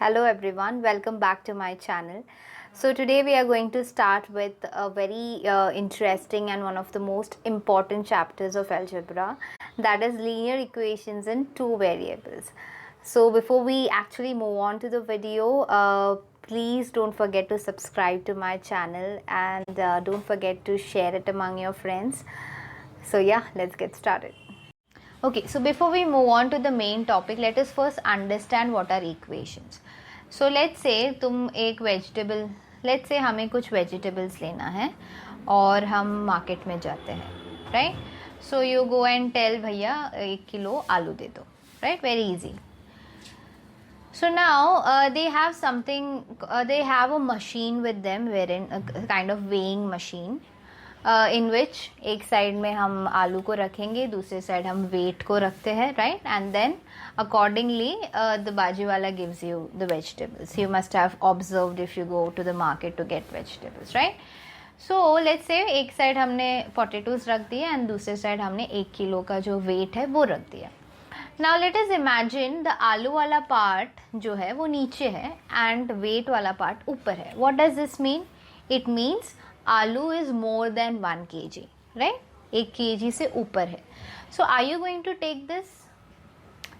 Hello everyone, welcome back to my channel. So today we are going to start with a very interesting and one of the most important chapters of algebra, that is linear equations in two variables. So before we actually move on to the video, please don't forget to subscribe to my channel and don't forget to share it among your friends. So yeah, let's get started. Okay, so before we move on to the main topic, let us first understand what are equations. So let's say let's say हमें कुछ vegetables लेना है और हम market में जाते हैं, right? So you go and tell भैया 1 किलो आलू दे दो, right? Very easy. So now they have a machine with them, wherein a kind of weighing machine. इन विच एक साइड में हम आलू को रखेंगे, दूसरे साइड हम वेट को रखते हैं, right? And then accordingly the बाजी वाला gives you the vegetables. You must have observed if you go to the market to get vegetables, right? So let's say एक साइड हमने पोटैटोज रख दिए एंड दूसरे साइड हमने 1 किलो का जो वेट है वो रख दिया. Now let us imagine the आलू वाला पार्ट जो है वो नीचे है एंड वेट वाला पार्ट ऊपर है. What does this mean? It means aloo is more than 1 kg, right? 1 kg से ऊपर है. So are you going to take this?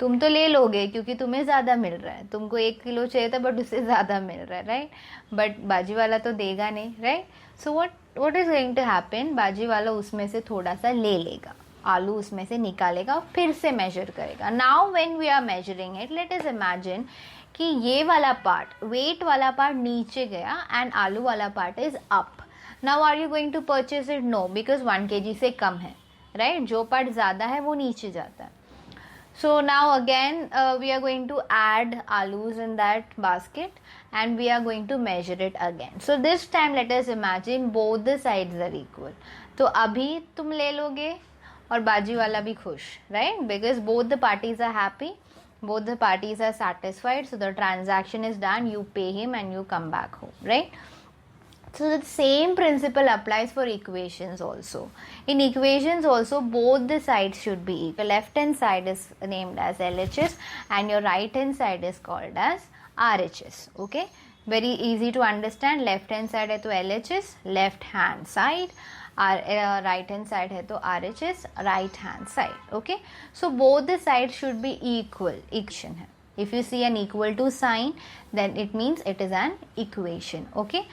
तुम तो ले लोगे क्योंकि तुम्हें ज़्यादा मिल रहा है. तुमको 1 किलो चाहिए था बट उससे ज़्यादा मिल रहा है, राइट? बट बाजी वाला तो देगा नहीं, right? So what is going to happen? बाजी वाला उसमें से थोड़ा सा ले लेगा, आलू उसमें से निकालेगा, फिर से मेजर करेगा. Now when we are measuring it, let us imagine कि ये वाला पार्ट, वेट वाला पार्ट नीचे गया एंड आलू वाला part is up. Now are you going to purchase it? No, because 1 kg से कम है, right? जो पार्ट ज़्यादा है वो नीचे जाता है. So now again we are going to add alus in that basket and we are going to measure it again. So this time let us imagine both the sides are equal. तो अभी तुम ले लोगे और बाजी वाला भी खुश, right? Because both the parties are happy, both the parties are satisfied. So the transaction is done. You pay him and you come back home, right? So the same principle applies for equations also. In equations also, both the sides should be equal. Left hand side is named as LHS and your right hand side is called as RHS. Okay, very easy to understand. Left hand side है तो LHS, left hand side. Right hand side है तो RHS, right hand side. Okay, so both the sides should be equal. Equation है. If you see an equal to sign, then it means it is an equation. Okay.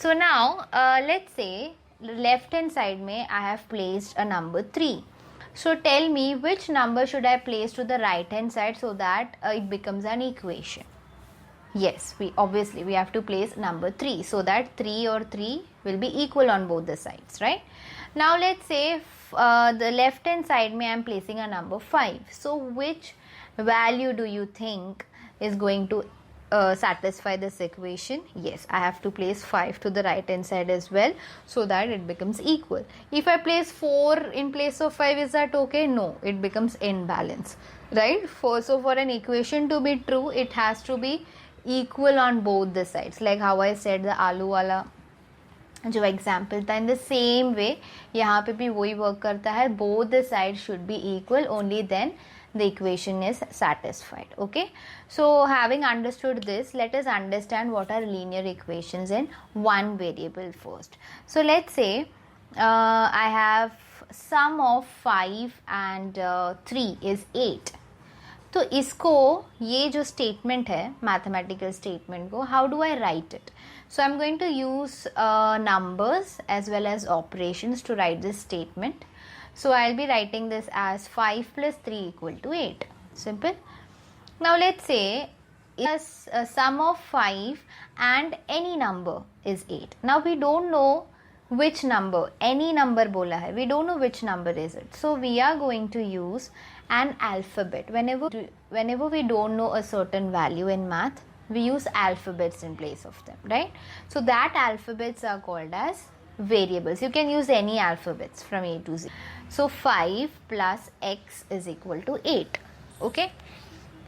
So now let's say left hand side में I have placed a number 3. So tell me which number should I place to the right hand side so that it becomes an equation. Yes, we have to place number 3 so that 3 or 3 will be equal on both the sides, right? Now let's say the left hand side में I am placing a number 5. So which value do you think is going to satisfy this equation? Yes, I have to place 5 to the right hand side as well so that it becomes equal. If I place 4 in place of 5, is that okay? No, it becomes imbalance, right? So for an equation to be true, it has to be equal on both the sides. Like how I said the आलू वाला जो example था, in the same way यहाँ पे भी वही work करता है. Both the side should be equal, only then the equation is satisfied. Okay, so having understood this, let us understand what are linear equations in one variable first. So let's say I have sum of 5 and 3 is 8. तो इसको, ये जो statement है mathematical statement को, how do I write it? So I am going to use numbers as well as operations to write this statement. So I'll be writing this as 5 plus 3 equal to 8. Simple. Now let's say a sum of 5 and any number is 8. Now we don't know which number, any number bola hai. We don't know which number is it. So we are going to use an alphabet. Whenever we don't know a certain value in math, we use alphabets in place of them, right? So that alphabets are called as variables. You can use any alphabets from A to Z. So 5 plus x is equal to 8. Okay.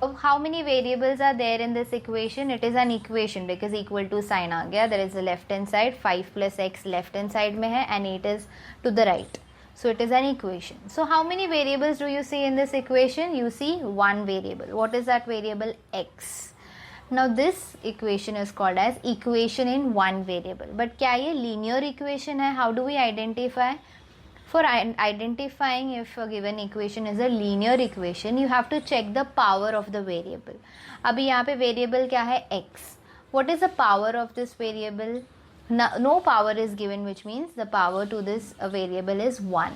So how many variables are there in this equation? It is an equation because equal to sign आ गया. There is a left hand side. 5 plus x left hand side में है and 8 is to the right. So it is an equation. So how many variables do you see in this equation? You see one variable. What is that variable? X. Now this equation is called as equation in one variable. But क्या ये linear equation है? How do we identify? For identifying if a given equation is a linear equation, you have to check the power of the variable. अभी यहाँ पे variable क्या है? X. What is the power of this variable? No power is given, which means the power to this variable is 1.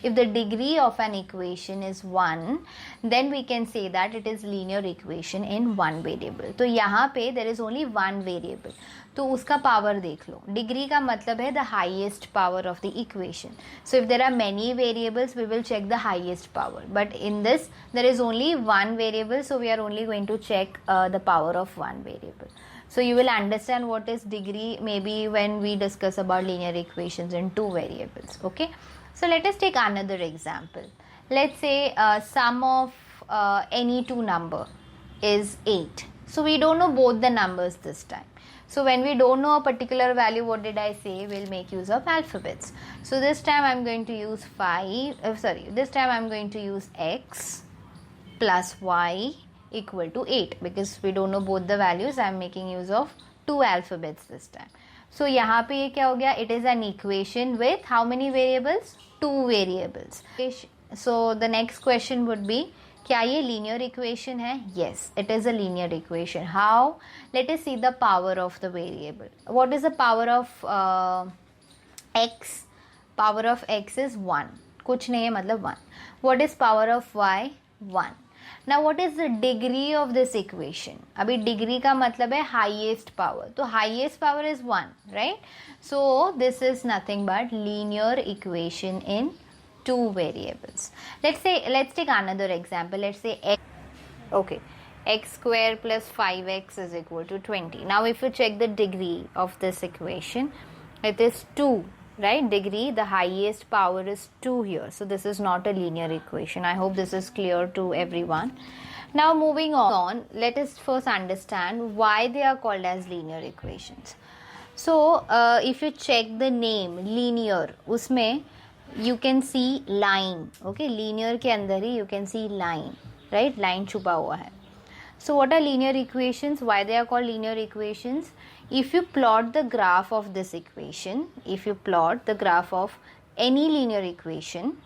If the degree of an equation is 1, then we can say that it is linear equation in one variable. तो यहाँ पे there is only one variable, तो उसका power देख लो. Degree का मतलब है the highest power of the equation. So if there are many variables, we will check the highest power. But in this, there is only one variable, so we are only going to check the power of one variable. So you will understand what is degree maybe when we discuss about linear equations in two variables. Okay. So let us take another example. Let's say sum of any two number is 8. So we don't know both the numbers this time. So when we don't know a particular value, what did I say? We'll make use of alphabets. So this time I'm going to use this time I'm going to use x plus y equal to 8, because we don't know both the values. I'm making use of two alphabets this time. So यहाँ पे ये क्या हो गया? It is an equation with how many variables? Two variables. So the next question would be, क्या ये linear equation है? Yes, it is a linear equation. How? Let us see the power of the variable. What is the power of x? Power of x is 1. कुछ नहीं है मतलब 1. What is power of y? 1. Now what is the degree of this equation? अभी degree का मतलब है highest power. तो highest power is 1, right? So this is nothing but linear equation in two variables. Let's take another example. Let's say x square plus 5x is equal to 20. Now if you check the degree of this equation, it is 2. Right, degree, the highest power is 2 here. So this is not a linear equation. I hope this is clear to everyone. Now moving on, let us first understand why they are called as linear equations. So if you check the name linear, उसमें you can see line. Okay, linear के अंदर ही you can see line, right? Line छुपा हुआ है. So what are linear equations? Why they are called linear equations? If you plot the graph of this equation, if you plot the graph of any linear equation,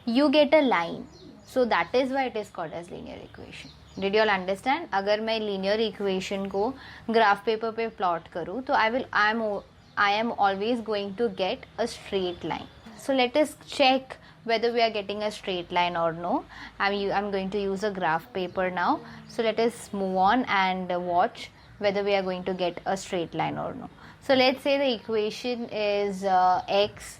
you get a line. So that is why it is called as linear equation. Did you all understand? अगर मैं linear equation को graph paper पे plot करूँ, तो I am always going to get a straight line. So let us check whether we are getting a straight line or no. I'm going to use a graph paper now. So let us move on and watch whether we are going to get a straight line or no. So let's say the equation is x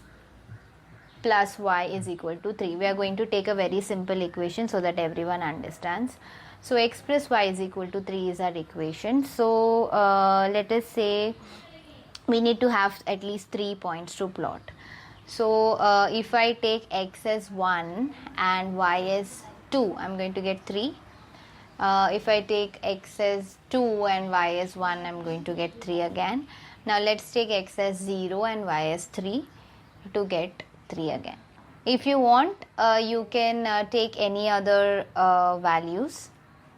plus y is equal to 3. We are going to take a very simple equation so that everyone understands. So x plus y is equal to 3 is our equation. So let us say we need to have at least 3 points to plot. So if I take x as 1 and y as 2, I'm going to get 3. If I take x as 2 and y as 1, I'm going to get 3 again. Now let's take x as 0 and y as 3 to get 3 again. If you want, you can take any other values.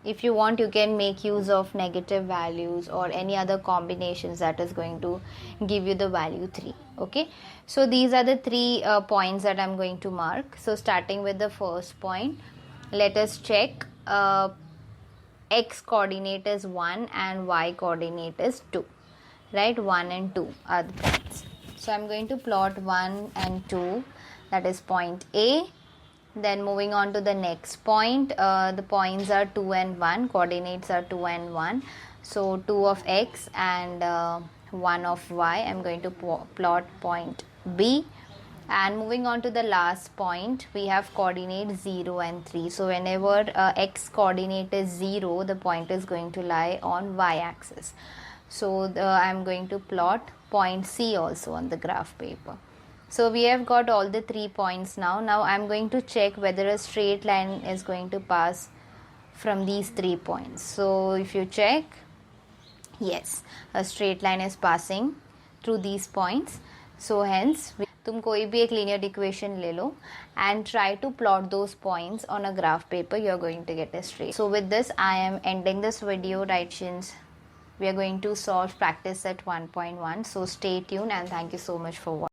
If you want, you can make use of negative values or any other combinations that is going to give you the value 3. Okay, so these are the 3 points that I'm going to mark. So starting with the first point, let us check. X coordinate is 1 and y coordinate is 2, right? 1 and 2 are the points. So I'm going to plot 1 and 2, that is point A. Then moving on to the next point, the points are 2 and 1, coordinates are 2 and 1. So 2 of x and 1 of y. I'm going to plot point B. And moving on to the last point, we have coordinates 0 and 3. So whenever x coordinate is 0, the point is going to lie on y axis. So I'm going to plot point C also on the graph paper. So we have got all the 3 points now. Now I'm going to check whether a straight line is going to pass from these 3 points. So if you check, yes, a straight line is passing through these points. So hence, तुम कोई भी एक linear equation ले लो and try to plot those points on a graph paper, you're going to get a straight. So with this, I am ending this video, Daishians. We are going to solve practice set 1.1. So stay tuned and thank you so much for watching.